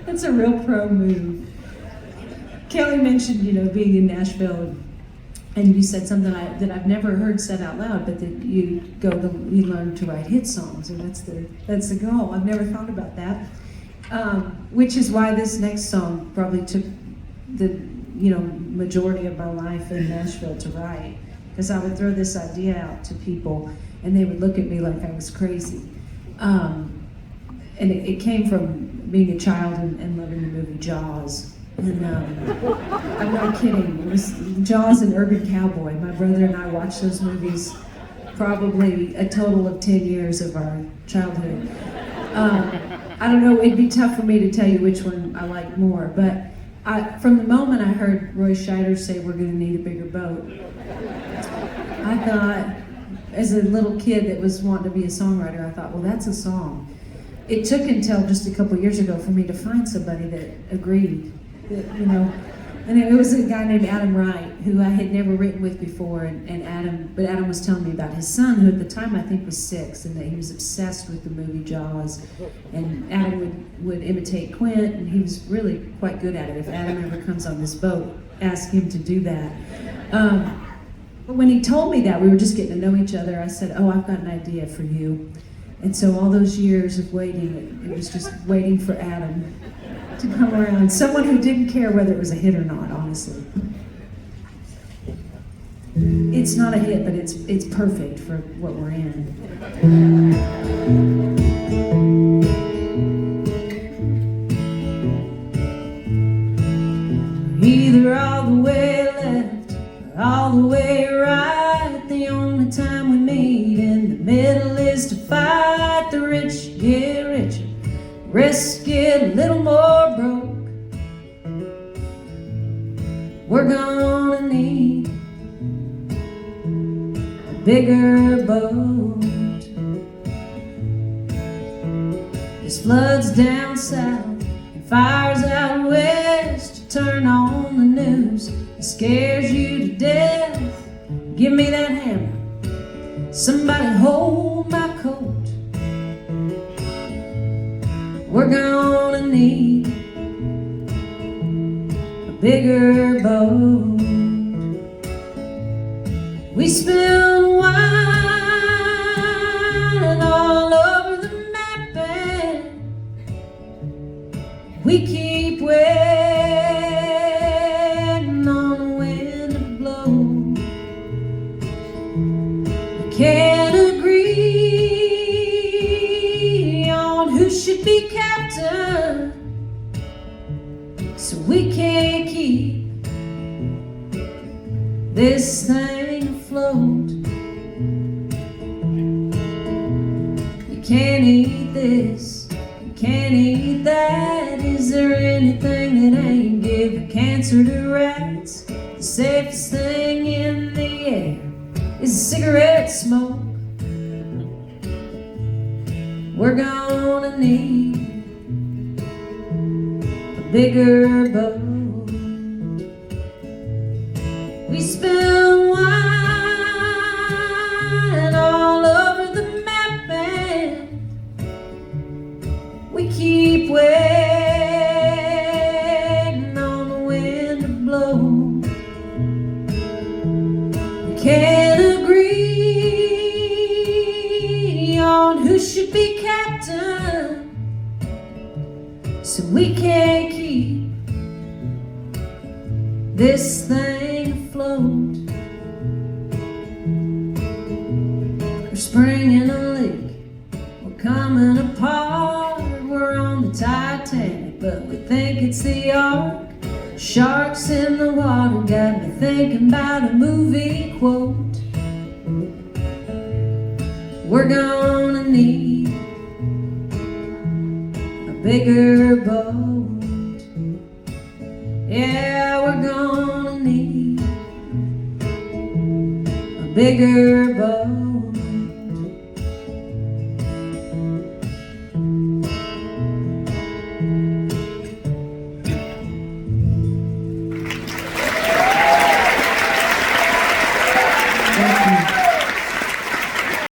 That's a real pro move. Kelly mentioned, being in Nashville, and you said something that I've never heard said out loud, but that you learn to write hit songs, and that's the goal. I've never thought about that, which is why this next song probably took the majority of my life in Nashville to write, because I would throw this idea out to people, and they would look at me like I was crazy. And it came from being a child and loving the movie Jaws. And I'm not kidding. It was Jaws and Urban Cowboy. My brother and I watched those movies probably a total of 10 years of our childhood. I don't know, it'd be tough for me to tell you which one I like more, but from the moment I heard Roy Scheider say we're going to need a bigger boat, I thought, as a little kid that was wanting to be a songwriter, I thought, well, that's a song. It took until just a couple years ago for me to find somebody that agreed, and it was a guy named Adam Wright, who I had never written with before, but Adam was telling me about his son, who at the time I think was 6, and that he was obsessed with the movie Jaws, and Adam would imitate Quint, and he was really quite good at it. If Adam ever comes on this boat, ask him to do that. But when he told me that, we were just getting to know each other, I said, oh, I've got an idea for you. And so all those years of waiting, it was just waiting for Adam to come around. Someone who didn't care whether it was a hit or not, honestly. It's not a hit, but it's perfect for what we're in. Either all the way left or all the way right. The only time we meet in the middle is to fight. The rich get richer, rest get a little more broke. We're gonna need a bigger boat. There's floods down south and fires out west. You turn on the news, it scares you to death. Give me that hammer, somebody hold my coat. We're gonna need a bigger boat. We spill wine all over the map, and we keep waiting on the wind to blow. We can't agree on who should be captain, so we can't keep this thing afloat. You can't eat this, you can't eat that. Is there anything that ain't giving cancer to rats? The safest thing in the air is cigarette smoke. We're gonna need a bigger boat. We spill wine all over the map, and we keep waiting on the wind to blow. We can't agree on who should be captain, so we can't keep this thing afloat. We're springing a leak, we're coming apart. We're on the Titanic, but we think it's the Ark. Sharks in the water got me thinking about a movie quote. We're gonna need a bigger boat. Yeah, we're gonna need a bigger boat.